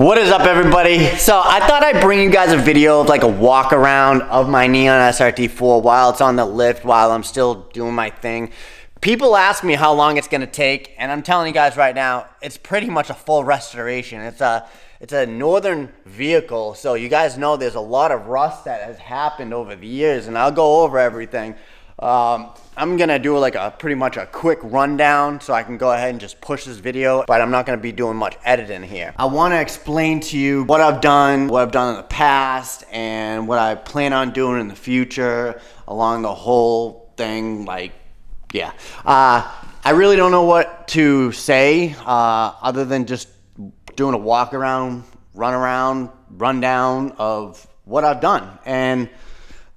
What is up, everybody? So I thought I'd bring you guys a video of like a walk around of my Neon SRT4 while it's on the lift, while I'm still doing my thing. People ask me how long it's gonna take, and I'm telling you guys right now, it's pretty much a full restoration. It's a northern vehicle, so you guys know there's a lot of rust that has happened over the years, and I'll go over everything. I'm gonna do like pretty much a quick rundown so I can go ahead and just push this video, but I'm not gonna be doing much editing here. I wanna explain to you what I've done in the past, and what I plan on doing in the future along the whole thing. Like, yeah. I really don't know what to say other than just doing a walk around, rundown of what I've done. And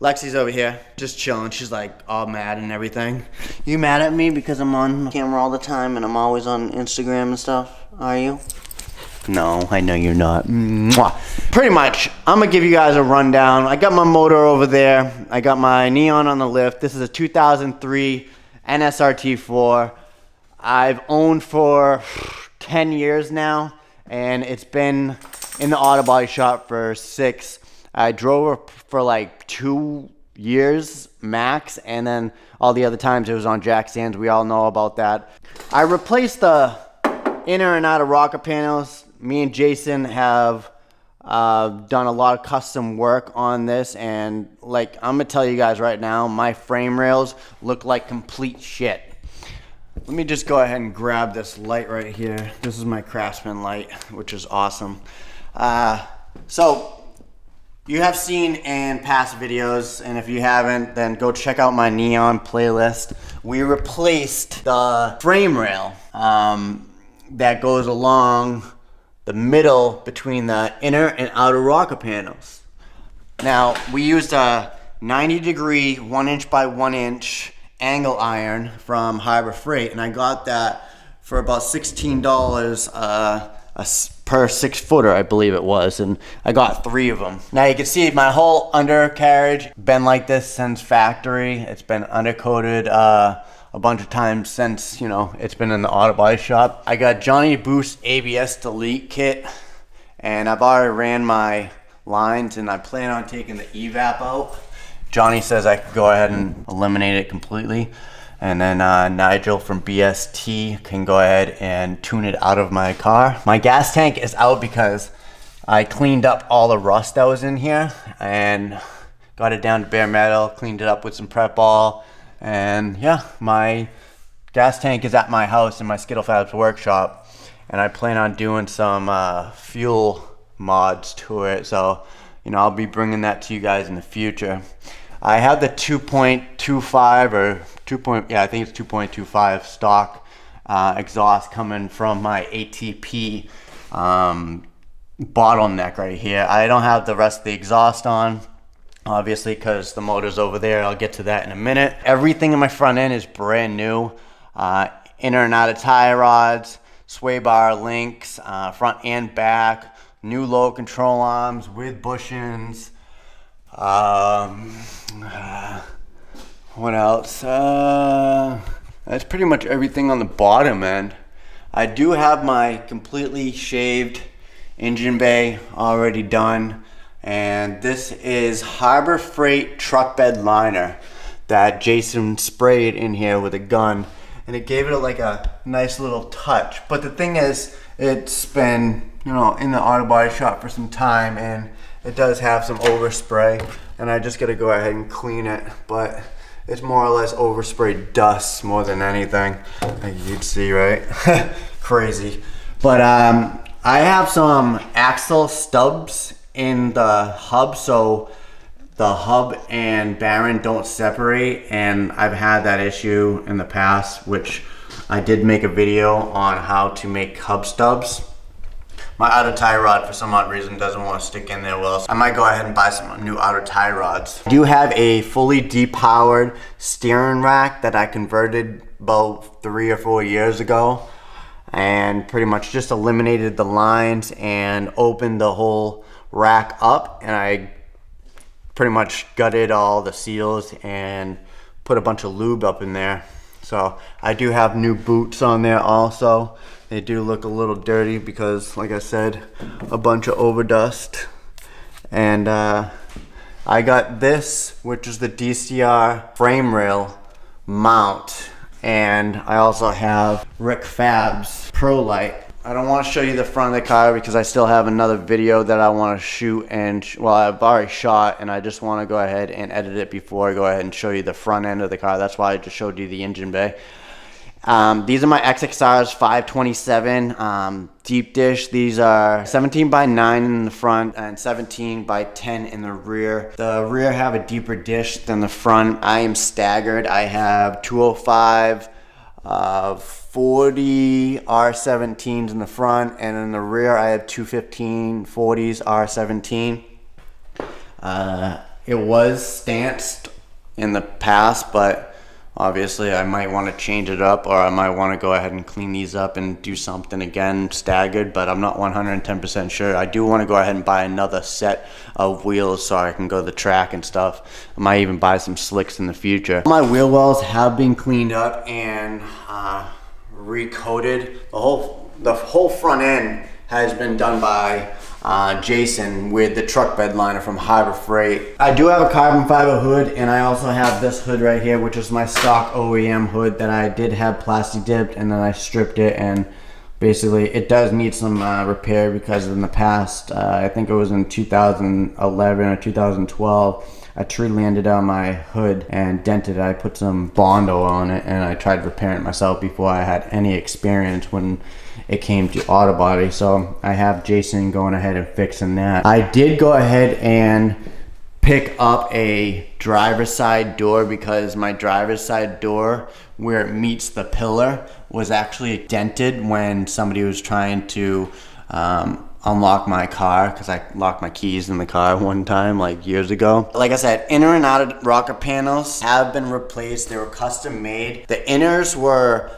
Lexi's over here just chilling. She's like all mad and everything. You mad at me because I'm on camera all the time and I'm always on Instagram and stuff? Are you? No, I know you're not. Mwah. Pretty much, I'm gonna give you guys a rundown. I got my motor over there. I got my Neon on the lift. This is a 2003 NSRT4. I've owned for 10 years now, and it's been in the auto body shop for 6. I drove her for like 2 years max, and then all the other times it was on jack stands. We all know about that. I replaced the inner and outer rocker panels. Me and Jason have done a lot of custom work on this, and like I'm gonna tell you guys right now, my frame rails look like complete shit. Let me just go ahead and grab this light right here. This is my Craftsman light, which is awesome. So you have seen in past videos, and if you haven't, then go check out my Neon playlist. We replaced the frame rail that goes along the middle between the inner and outer rocker panels. Now, we used a 90-degree 1" by 1" angle iron from Harbor Freight, and I got that for about $16 per 6-footer, I believe it was, and I got 3 of them. Now you can see my whole undercarriage been like this since factory. It's been undercoated a bunch of times since, you know, it's been in the auto body shop. I got Johnny Boost ABS Delete kit, and I've already ran my lines, and I plan on taking the evap out. Johnny says I could go ahead and eliminate it completely. And then Nigel from BST can go ahead and tune it out of my car. My gas tank is out because I cleaned up all the rust that was in here and got it down to bare metal, cleaned it up with some prep ball. And yeah, my gas tank is at my house in my Skittle Fabs workshop. And I plan on doing some fuel mods to it. So, you know, I'll be bringing that to you guys in the future. I have the 2.25 or I think it's 2.25 stock exhaust coming from my ATP bottleneck right here. I don't have the rest of the exhaust on, obviously, because the motor's over there. I'll get to that in a minute. Everything in my front end is brand new. Inner and outer tie rods, sway bar links, front and back, new load control arms with bushings. What else? That's pretty much everything on the bottom end. I do have my completely shaved engine bay already done, and this is Harbor Freight truck bed liner that Jason sprayed in here with a gun, and it gave it like a nice little touch. But the thing is, it's been, you know, in the auto body shop for some time, and it does have some overspray, and I just gotta go ahead and clean it, but it's more or less overspray dust more than anything. You'd see, right? Crazy. But I have some axle stubs in the hub, so the hub and bearing don't separate, and I've had that issue in the past, which I did make a video on how to make hub stubs. My outer tie rod, for some odd reason, doesn't want to stick in there well, so I might go ahead and buy some new outer tie rods. I do have a fully depowered steering rack that I converted about 3 or 4 years ago, and pretty much just eliminated the lines and opened the whole rack up, and I pretty much gutted all the seals and put a bunch of lube up in there. So I do have new boots on there also. They do look a little dirty because, like I said, a bunch of overdust. And I got this, which is the DCR frame rail mount. And I also have Rick Fab's Pro Light. I don't want to show you the front of the car because I still have another video that I want to shoot, and well, I've already shot, and I just want to go ahead and edit it before I go ahead and show you the front end of the car. That's why I just showed you the engine bay. These are my XXRs 527 deep dish. These are 17 by 9 in the front and 17 by 10 in the rear. The rear have a deeper dish than the front. I am staggered. I have 205 40 R17s in the front, and in the rear I have 215 40s R17. It was stanced in the past, but obviously I might want to change it up, or I might want to go ahead and clean these up and do something again staggered, but I'm not 110% sure. I do want to go ahead and buy another set of wheels so I can go to the track and stuff. I might even buy some slicks in the future. My wheel wells have been cleaned up and recoated. The whole front end has been done by Jason with the truck bed liner from Harbor Freight. I do have a carbon fiber hood, and I also have this hood right here, which is my stock OEM hood that I did have plastic dipped, and then I stripped it, and basically it does need some repair because in the past, I think it was in 2011 or 2012, a tree landed on my hood and dented it. I put some Bondo on it, and I tried repairing it myself before I had any experience when it came to auto body. So I have Jason going ahead and fixing that. I did go ahead and pick up a driver's side door because my driver's side door, where it meets the pillar, was actually dented when somebody was trying to unlock my car, because I locked my keys in the car one time like years ago. Like I said, inner and outer rocker panels have been replaced. They were custom made. The inners were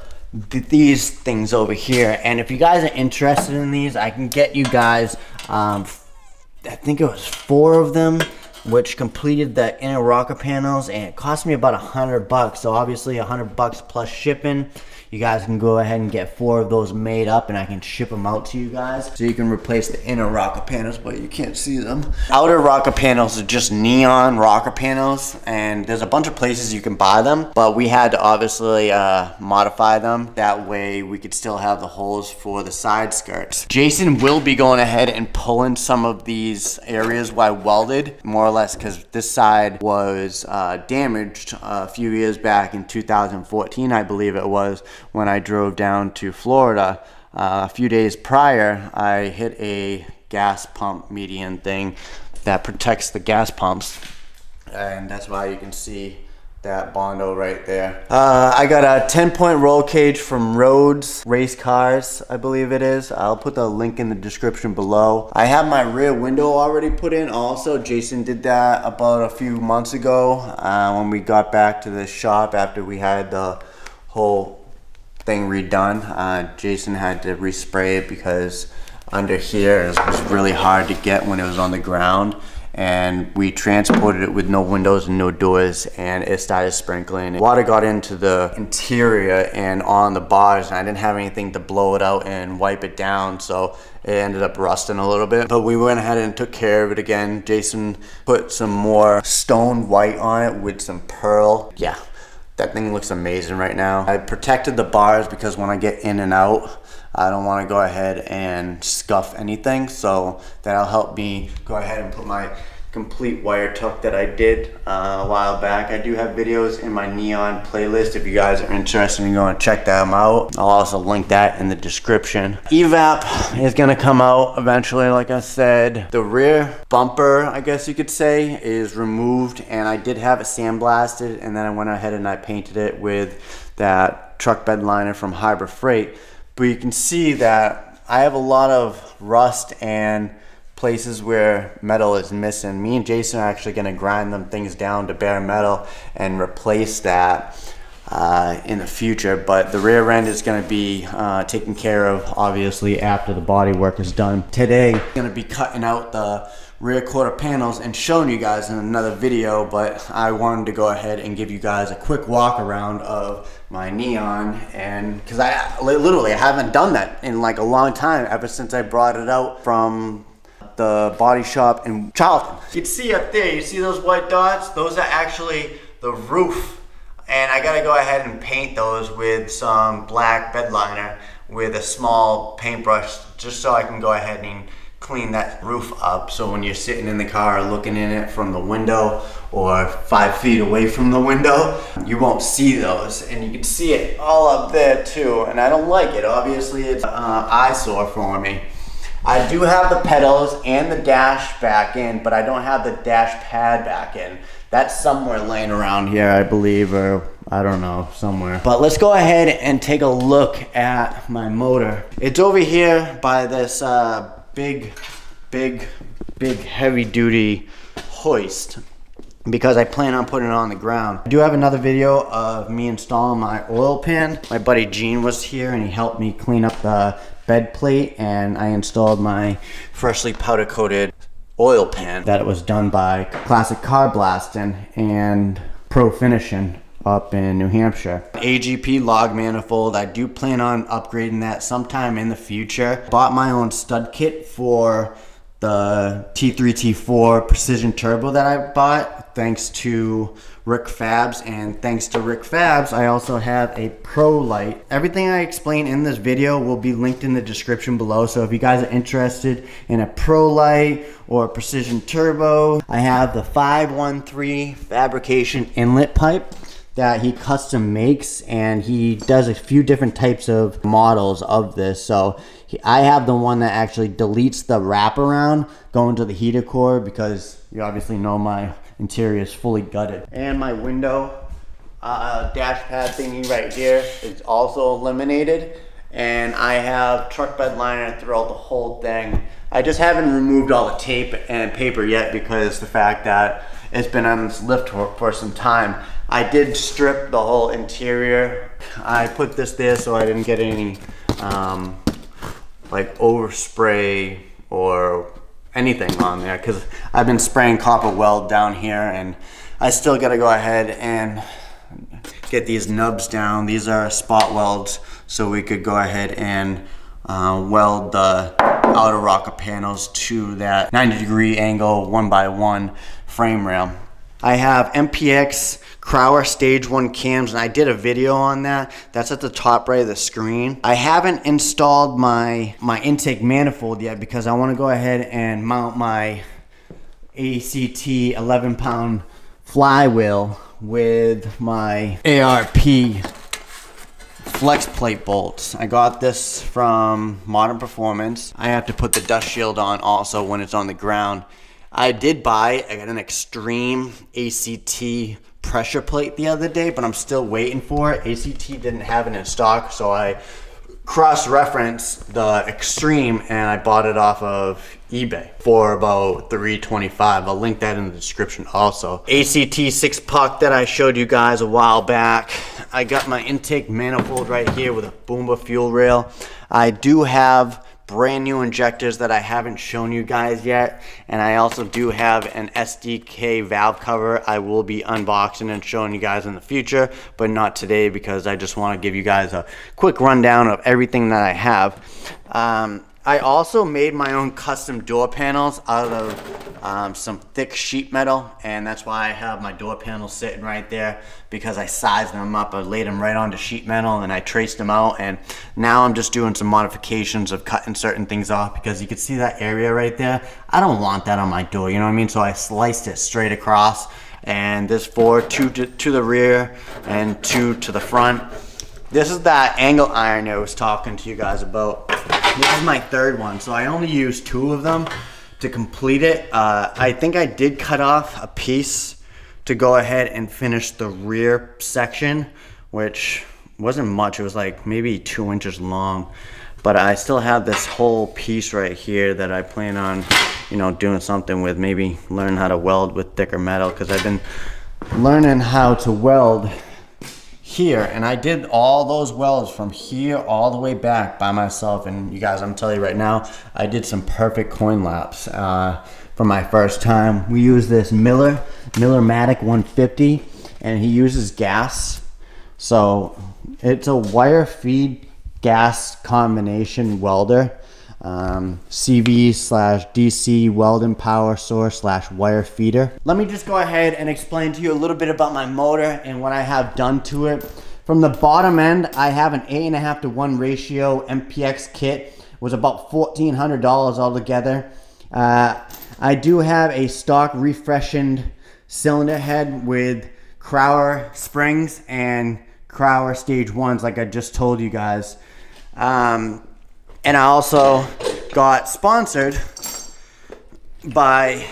these things over here, and if you guys are interested in these, I can get you guys I think it was 4 of them, which completed the inner rocker panels, and it cost me about $100. So obviously $100 plus shipping. You guys can go ahead and get 4 of those made up, and I can ship them out to you guys. So you can replace the inner rocker panels, but you can't see them. Outer rocker panels are just neon rocker panels, and there's a bunch of places you can buy them, but we had to obviously modify them. That way we could still have the holes for the side skirts. Jason will be going ahead and pulling some of these areas where I welded, more or less, because this side was damaged a few years back in 2014, I believe it was, when I drove down to Florida. A few days prior, I hit a gas pump median thing that protects the gas pumps, and that's why you can see that Bondo right there. I got a 10-point roll cage from Rhodes Race Cars, I believe it is. I'll put the link in the description below. I have my rear window already put in also. Jason did that about a few months ago when we got back to the shop after we had the whole thing redone. Jason had to respray it because under here it was really hard to get when it was on the ground, and we transported it with no windows and no doors, and it started sprinkling. Water got into the interior and on the bars, and I didn't have anything to blow it out and wipe it down, so it ended up rusting a little bit. But we went ahead and took care of it again. Jason put some more stone white on it with some pearl. Yeah, that thing looks amazing right now. I protected the bars because when I get in and out, I don't want to go ahead and scuff anything, so that'll help me go ahead and put my complete wire tuck that I did a while back. I do have videos in my neon playlist if you guys are interested in going to check them out. I'll also link that in the description. Evap is going to come out eventually, like I said. The rear bumper, I guess you could say, is removed, and I did have it sandblasted, and then I went ahead and I painted it with that truck bed liner from Harbor Freight. But you can see that I have a lot of rust and places where metal is missing. Me and Jason are actually going to grind them things down to bare metal and replace that. in the future, but the rear end is going to be taken care of obviously after the body work is done. Today I'm going to be cutting out the rear quarter panels and showing you guys in another video, but I wanted to go ahead and give you guys a quick walk around of my Neon, and because I literally haven't done that in like a long time, ever since I brought it out from the body shop in Charlton. You can see up there, you see those white dots? Those are actually the roof, and I gotta go ahead and paint those with some black bed liner with a small paintbrush, just so I can go ahead and clean that roof up, so when you're sitting in the car looking in it from the window or 5 feet away from the window, you won't see those, and you can see it all up there too, and I don't like it. Obviously it's an eyesore for me. I do have the pedals and the dash back in, but I don't have the dash pad back in. That's somewhere laying around here, I believe, or I don't know, somewhere. But let's go ahead and take a look at my motor. It's over here by this big heavy duty hoist, because I plan on putting it on the ground. I do have another video of me installing my oil pan. My buddy Gene was here and he helped me clean up the bed plate, and I installed my freshly powder coated oil pan that was done by Classic Car Blasting and Pro Finishing up in New Hampshire. AGP log manifold, I do plan on upgrading that sometime in the future. Bought my own stud kit for the T3 T4 Precision Turbo that I bought thanks to Rick Fabs, and thanks to Rick Fabs I also have a Pro Light. Everything I explain in this video will be linked in the description below, so if you guys are interested in a Pro Light or a Precision Turbo, I have the 513 fabrication inlet pipe that he custom makes, and he does a few different types of models of this. So I have the one that actually deletes the wraparound going to the heater core, because you obviously know my interior is fully gutted. And my window dash pad thingy right here is also eliminated, and I have truck bed liner throughout the whole thing. I just haven't removed all the tape and paper yet, because the fact that it's been on this lift for some time. I did strip the whole interior. I put this there so I didn't get any like overspray or anything on there, because I've been spraying copper weld down here, and I still gotta go ahead and get these nubs down. These are spot welds, so we could go ahead and weld the outer rocker panels to that 90-degree angle 1x1 frame rail. I have MPX Crowler Stage 1 cams, and I did a video on that. That's at the top right of the screen. I haven't installed my intake manifold yet, because I want to go ahead and mount my ACT 11-pound flywheel with my ARP flex plate bolts. I got this from Modern Performance. I have to put the dust shield on also when it's on the ground. I did buy an Extreme ACT pressure plate the other day, but I'm still waiting for it. ACT didn't have it in stock, so I cross-referenced the Extreme and I bought it off of eBay for about $325. I'll link that in the description also. ACT 6-puck that I showed you guys a while back. I got my intake manifold right here with a Boomba fuel rail. I do have brand new injectors that I haven't shown you guys yet, and I also do have an SDK valve cover I will be unboxing and showing you guys in the future, but not today, because I just want to give you guys a quick rundown of everything that I have. I also made my own custom door panels out of some thick sheet metal, and that's why I have my door panels sitting right there, because I sized them up. I laid them right onto sheet metal and I traced them out, and now I'm just doing some modifications of cutting certain things off, because you can see that area right there. I don't want that on my door, you know what I mean? So I sliced it straight across, and there's two to the rear and 2 to the front. This is that angle iron I was talking to you guys about. This is my third one, so I only used 2 of them to complete it. I think I did cut off a piece to go ahead and finish the rear section, which wasn't much. It was like maybe 2 inches long, but I still have this whole piece right here that I plan on, you know, doing something with. Maybe learn how to weld with thicker metal, because I've been learning how to weld here, and I did all those welds from here all the way back by myself. And you guys, I'm telling you right now, I did some perfect coin laps for my first time. We use this Miller-Matic 150, and he uses gas. So it's a wire feed gas combination welder. CV/DC Weldon power source / wire feeder. Let me just go ahead and explain to you a little bit about my motor and what I have done to it. From the bottom end, I have an 8.5:1 ratio MPX kit. It was about $1,400 altogether. I do have a stock refreshened cylinder head with Crowler springs and Crowler stage 1s, like I just told you guys. And I also got sponsored by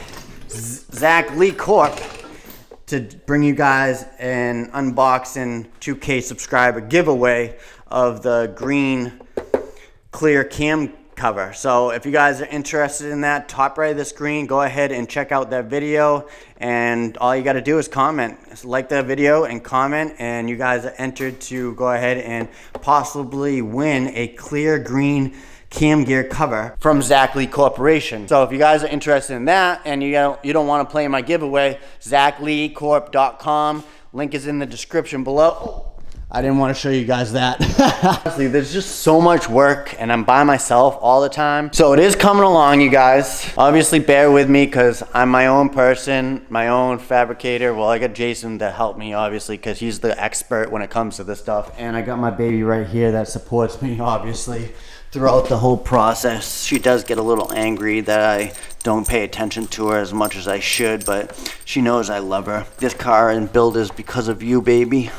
Zach Lee Corp to bring you guys an unboxing 2K subscriber giveaway of the green clear cam cover. So if you guys are interested in that, top right of the screen, go ahead and check out that video, and all you got to do is comment. Just like that video and comment, and you guys are entered to go ahead and possibly win a clear green cam gear cover from Zach Lee Corporation. So if you guys are interested in that and you don't want to play in my giveaway, ZachLeeCorp.com, link is in the description below. I didn't want to show you guys that. Honestly, there's just so much work, and I'm by myself all the time. So it is coming along, you guys. Obviously, bear with me because I'm my own person, my own fabricator. Well, I got Jason to help me, obviously, because he's the expert when it comes to this stuff. And I got my baby right here that supports me, obviously, throughout the whole process. She does get a little angry that I don't pay attention to her as much as I should, but she knows I love her. This car and build is because of you, baby.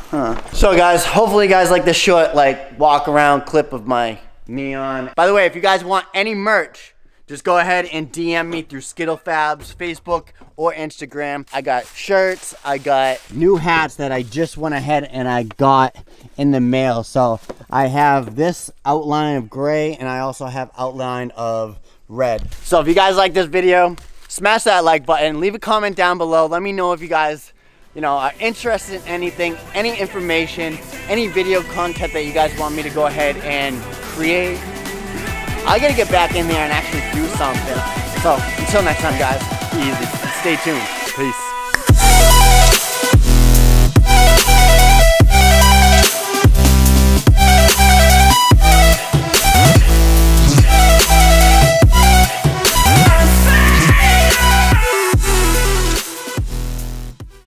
So guys, hopefully you guys like this short walk around clip of my neon. By the way, if you guys want any merch, just go ahead and DM me through SkittleFabs, Facebook or Instagram. I got shirts, I got new hats that I just went ahead and I got in the mail. So I have this outline of gray, and I also have outline of red. So if you guys like this video, smash that like button, leave a comment down below. Let me know if you guys, are interested in anything, any information, any video content that you guys want me to go ahead and create. I gotta get back in there and actually do something. So until next time, guys, be easy. Stay tuned. Peace.